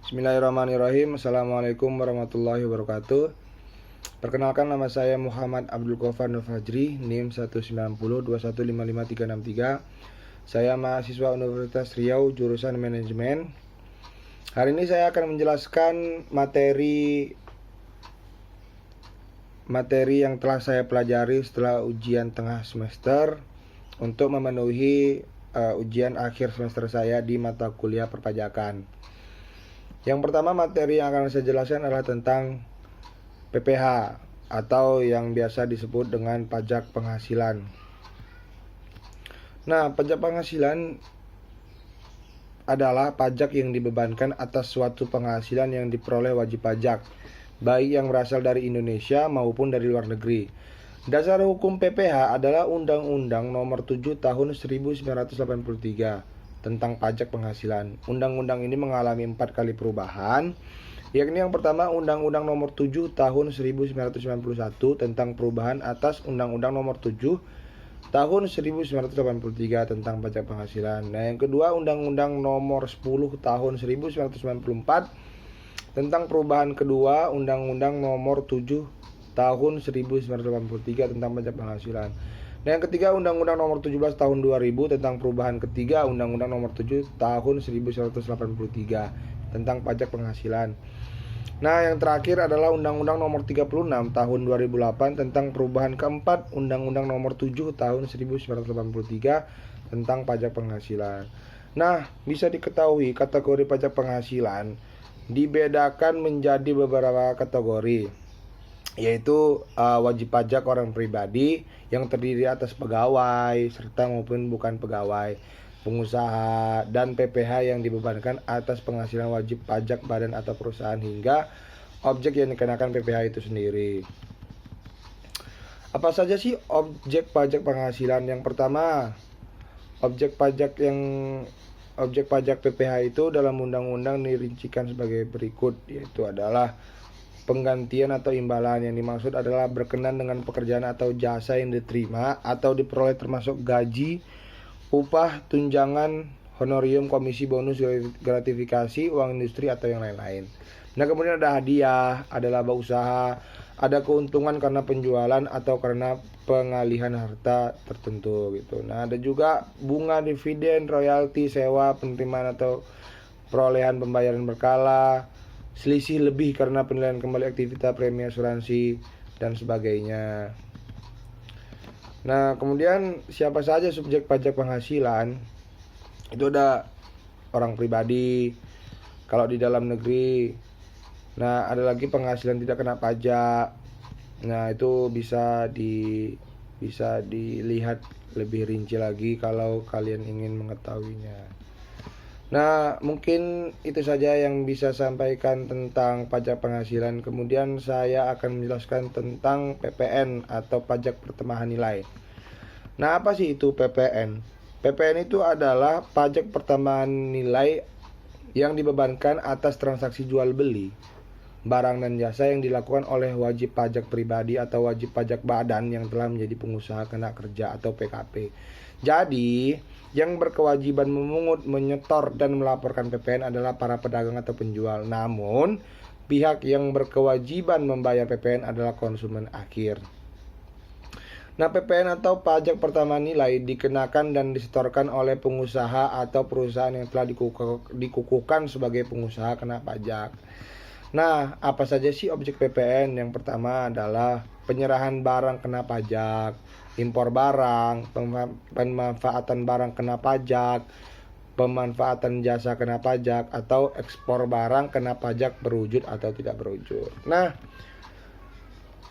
Bismillahirrahmanirrahim. Assalamualaikum warahmatullahi wabarakatuh. Perkenalkan, nama saya Muhammad Abdul Qofar Nur Fajri, NIM 19021555363. Saya mahasiswa Universitas Riau jurusan Manajemen. Hari ini saya akan menjelaskan materi yang telah saya pelajari setelah ujian tengah semester untuk memenuhi ujian akhir semester saya di mata kuliah perpajakan. Yang pertama, materi yang akan saya jelaskan adalah tentang PPH atau yang biasa disebut dengan pajak penghasilan. Nah, pajak penghasilan adalah pajak yang dibebankan atas suatu penghasilan yang diperoleh wajib pajak, baik yang berasal dari Indonesia maupun dari luar negeri. Dasar hukum PPH adalah Undang-Undang Nomor 7 Tahun 1983 tentang pajak penghasilan. Undang-undang ini mengalami 4 kali perubahan, yakni yang pertama Undang-Undang Nomor 7 Tahun 1991 tentang perubahan atas Undang-Undang Nomor 7 Tahun 1983 tentang pajak penghasilan. Nah, yang kedua Undang-Undang Nomor 10 Tahun 1994 tentang perubahan kedua Undang-Undang Nomor 7 Tahun 1983 tentang pajak penghasilan. Nah, yang ketiga Undang-Undang Nomor 17 Tahun 2000 tentang perubahan ketiga Undang-Undang Nomor 7 Tahun 1983 tentang pajak penghasilan. Nah, yang terakhir adalah Undang-Undang Nomor 36 Tahun 2008 tentang perubahan keempat Undang-Undang Nomor 7 Tahun 1983 tentang pajak penghasilan. Nah, bisa diketahui kategori pajak penghasilan dibedakan menjadi beberapa kategori, yaitu wajib pajak orang pribadi yang terdiri atas pegawai serta maupun bukan pegawai, pengusaha, dan PPH yang dibebankan atas penghasilan wajib pajak badan atau perusahaan hingga objek yang dikenakan PPH itu sendiri. Apa saja sih objek pajak penghasilan? Yang pertama, objek pajak PPH itu dalam undang-undang dirincikan sebagai berikut, yaitu adalah penggantian atau imbalan. Yang dimaksud adalah berkenan dengan pekerjaan atau jasa yang diterima atau diperoleh termasuk gaji, upah, tunjangan, honorium, komisi, bonus, gratifikasi, uang industri atau yang lain-lain. Nah, kemudian ada hadiah, ada laba usaha, ada keuntungan karena penjualan atau karena pengalihan harta tertentu gitu. Nah, ada juga bunga, dividen, royalti, sewa, penerimaan atau perolehan pembayaran berkala, selisih lebih karena penilaian kembali aktivitas premi asuransi dan sebagainya. Nah, kemudian siapa saja subjek pajak penghasilan? Itu ada orang pribadi, kalau di dalam negeri. Nah, ada lagi penghasilan tidak kena pajak. Nah, itu bisa dilihat lebih rinci lagi kalau kalian ingin mengetahuinya. Nah, mungkin itu saja yang bisa sampaikan tentang pajak penghasilan. Kemudian saya akan menjelaskan tentang PPN atau pajak pertambahan nilai. Nah, apa sih itu PPN? PPN itu adalah pajak pertambahan nilai yang dibebankan atas transaksi jual beli barang dan jasa yang dilakukan oleh wajib pajak pribadi atau wajib pajak badan yang telah menjadi pengusaha kena kerja atau PKP. Jadi, yang berkewajiban memungut, menyetor, dan melaporkan PPN adalah para pedagang atau penjual. Namun, pihak yang berkewajiban membayar PPN adalah konsumen akhir. Nah, PPN atau pajak pertambahan nilai dikenakan dan disetorkan oleh pengusaha atau perusahaan yang telah dikukuhkan sebagai pengusaha kena pajak. Nah, apa saja sih objek PPN? Yang pertama adalah penyerahan barang kena pajak, impor barang, pemanfaatan barang kena pajak, pemanfaatan jasa kena pajak, atau ekspor barang kena pajak berwujud atau tidak berwujud. Nah,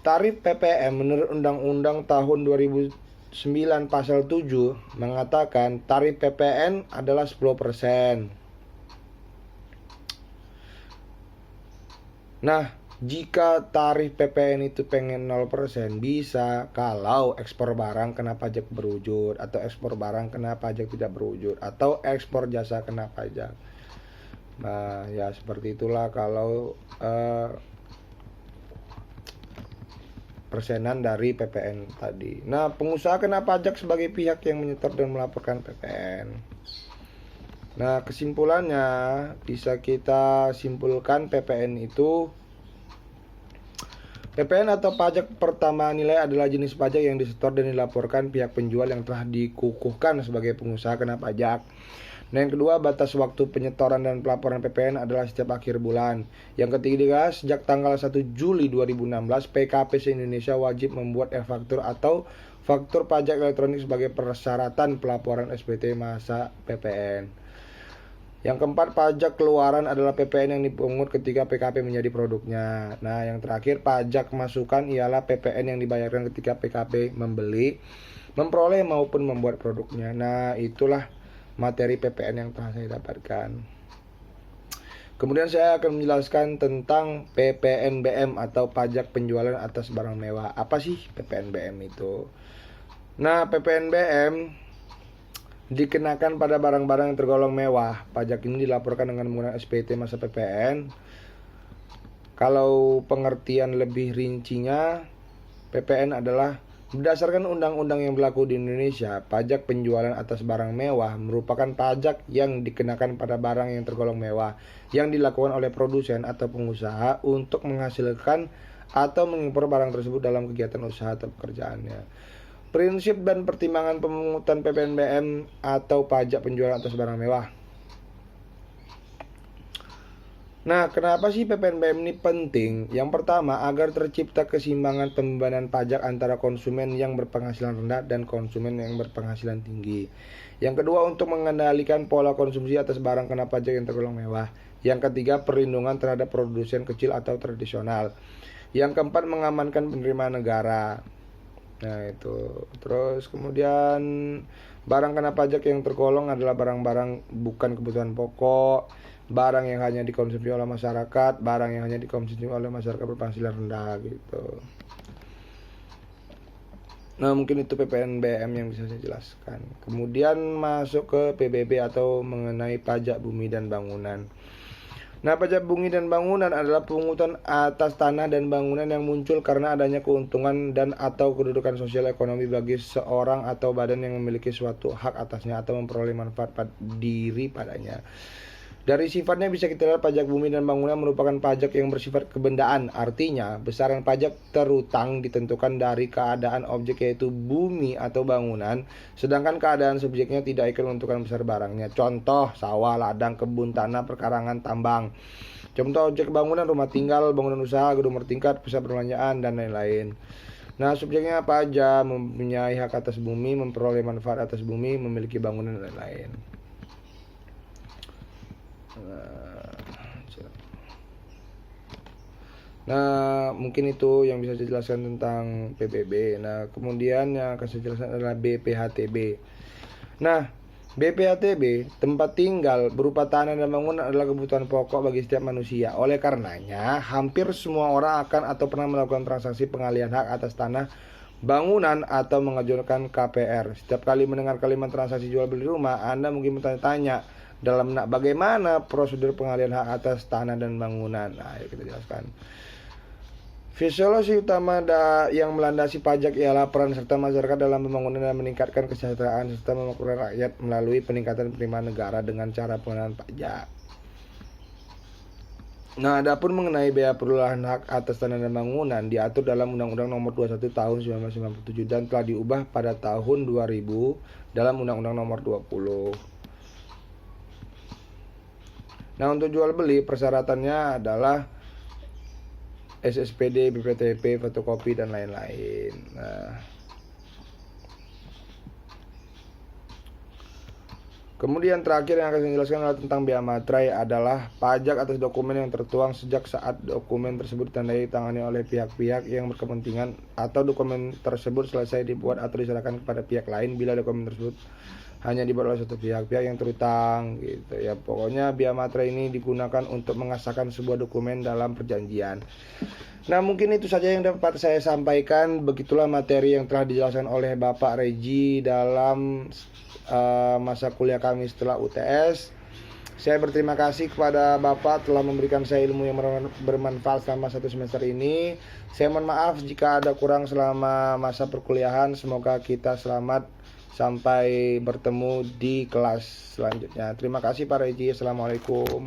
tarif PPN menurut Undang-Undang Tahun 2009 Pasal 7 mengatakan tarif PPN adalah 10%. Nah, jika tarif PPN itu pengen 0% bisa kalau ekspor barang kena pajak berwujud, atau ekspor barang kena pajak tidak berwujud, atau ekspor jasa kena pajak. Nah, ya seperti itulah kalau persenan dari PPN tadi. Nah, pengusaha kena pajak sebagai pihak yang menyetor dan melaporkan PPN. Nah, kesimpulannya bisa kita simpulkan PPN atau pajak pertambahan nilai adalah jenis pajak yang disetor dan dilaporkan pihak penjual yang telah dikukuhkan sebagai pengusaha kena pajak. Nah, yang kedua, batas waktu penyetoran dan pelaporan PPN adalah setiap akhir bulan. Yang ketiga, sejak tanggal 1 Juli 2016, PKP se-Indonesia wajib membuat e-faktur atau faktur pajak elektronik sebagai persyaratan pelaporan SPT masa PPN. Yang keempat, pajak keluaran adalah PPN yang dipungut ketika PKP menjadi produknya. Nah, yang terakhir, pajak masukan ialah PPN yang dibayarkan ketika PKP membeli, memperoleh maupun membuat produknya. Nah, itulah materi PPN yang telah saya dapatkan. Kemudian saya akan menjelaskan tentang PPNBM atau pajak penjualan atas barang mewah. Apa sih PPNBM itu? Nah, PPNBM dikenakan pada barang-barang yang tergolong mewah. Pajak ini dilaporkan dengan menggunakan SPT masa PPN. Kalau pengertian lebih rincinya, PPN adalah berdasarkan undang-undang yang berlaku di Indonesia, pajak penjualan atas barang mewah merupakan pajak yang dikenakan pada barang yang tergolong mewah yang dilakukan oleh produsen atau pengusaha untuk menghasilkan atau mengimpor barang tersebut dalam kegiatan usaha atau pekerjaannya. Prinsip dan pertimbangan pemungutan PPNBM atau pajak penjualan atas barang mewah. Nah, kenapa sih PPNBM ini penting? Yang pertama, agar tercipta keseimbangan pembebanan pajak antara konsumen yang berpenghasilan rendah dan konsumen yang berpenghasilan tinggi. Yang kedua, untuk mengendalikan pola konsumsi atas barang kena pajak yang tergolong mewah. Yang ketiga, perlindungan terhadap produsen kecil atau tradisional. Yang keempat, mengamankan penerimaan negara. Nah, itu. Terus kemudian barang kena pajak yang tergolong adalah barang-barang bukan kebutuhan pokok, barang yang hanya dikonsumsi oleh masyarakat, barang yang hanya dikonsumsi oleh masyarakat berpenghasilan rendah gitu. Nah, mungkin itu PPNBM yang bisa saya jelaskan. Kemudian masuk ke PBB atau mengenai pajak bumi dan bangunan. Nah, pajak bumi dan bangunan adalah pungutan atas tanah dan bangunan yang muncul karena adanya keuntungan dan atau kedudukan sosial ekonomi bagi seorang atau badan yang memiliki suatu hak atasnya atau memperoleh manfaat diri padanya. Dari sifatnya bisa kita lihat pajak bumi dan bangunan merupakan pajak yang bersifat kebendaan. Artinya, besaran pajak terutang ditentukan dari keadaan objek yaitu bumi atau bangunan, sedangkan keadaan subjeknya tidak ikut menentukan besar barangnya. Contoh, sawah, ladang, kebun, tanah, perkarangan, tambang. Contoh objek bangunan, rumah tinggal, bangunan usaha, gedung bertingkat, pusat perbelanjaan, dan lain-lain. Nah, subjeknya apa aja? Mempunyai hak atas bumi, memperoleh manfaat atas bumi, memiliki bangunan, dan lain-lain. Nah, mungkin itu yang bisa saya jelaskan tentang PBB. Nah, kemudian yang akan saya jelaskan adalah BPHTB. Nah, BPHTB, tempat tinggal berupa tanah dan bangunan adalah kebutuhan pokok bagi setiap manusia. Oleh karenanya, hampir semua orang akan atau pernah melakukan transaksi pengalihan hak atas tanah, bangunan, atau mengajukan KPR. Setiap kali mendengar kalimat transaksi jual beli rumah, Anda mungkin bertanya-tanya, dalam bagaimana prosedur pengalihan hak atas tanah dan bangunan. Nah, kita jelaskan. Fisiologi utama yang melandasi pajak ialah peran serta masyarakat dalam pembangunan dan meningkatkan kesejahteraan serta memakmurkan rakyat melalui peningkatan penerimaan negara dengan cara pengenaan pajak. Nah, adapun mengenai biaya perolahan hak atas tanah dan bangunan diatur dalam Undang-Undang Nomor 21 Tahun 1997 dan telah diubah pada tahun 2000 dalam Undang-Undang Nomor 20. Nah, untuk jual beli persyaratannya adalah SSPD, BPTP, fotokopi, dan lain-lain. Nah, kemudian terakhir yang akan saya jelaskan adalah tentang bea materai adalah pajak atas dokumen yang tertuang sejak saat dokumen tersebut ditandai tangani oleh pihak-pihak yang berkepentingan atau dokumen tersebut selesai dibuat atau diserahkan kepada pihak lain bila dokumen tersebut hanya dibuat oleh satu pihak yang terutang gitu ya. Pokoknya bea materai ini digunakan untuk mengesahkan sebuah dokumen dalam perjanjian. Nah, mungkin itu saja yang dapat saya sampaikan. Begitulah materi yang telah dijelaskan oleh Bapak Regi dalam masa kuliah kami setelah UTS. Saya berterima kasih kepada Bapak telah memberikan saya ilmu yang bermanfaat selama 1 semester ini. Saya mohon maaf jika ada kurang selama masa perkuliahan. Semoga kita selamat Sampai bertemu di kelas selanjutnya. Terima kasih Pak Reji. Assalamualaikum.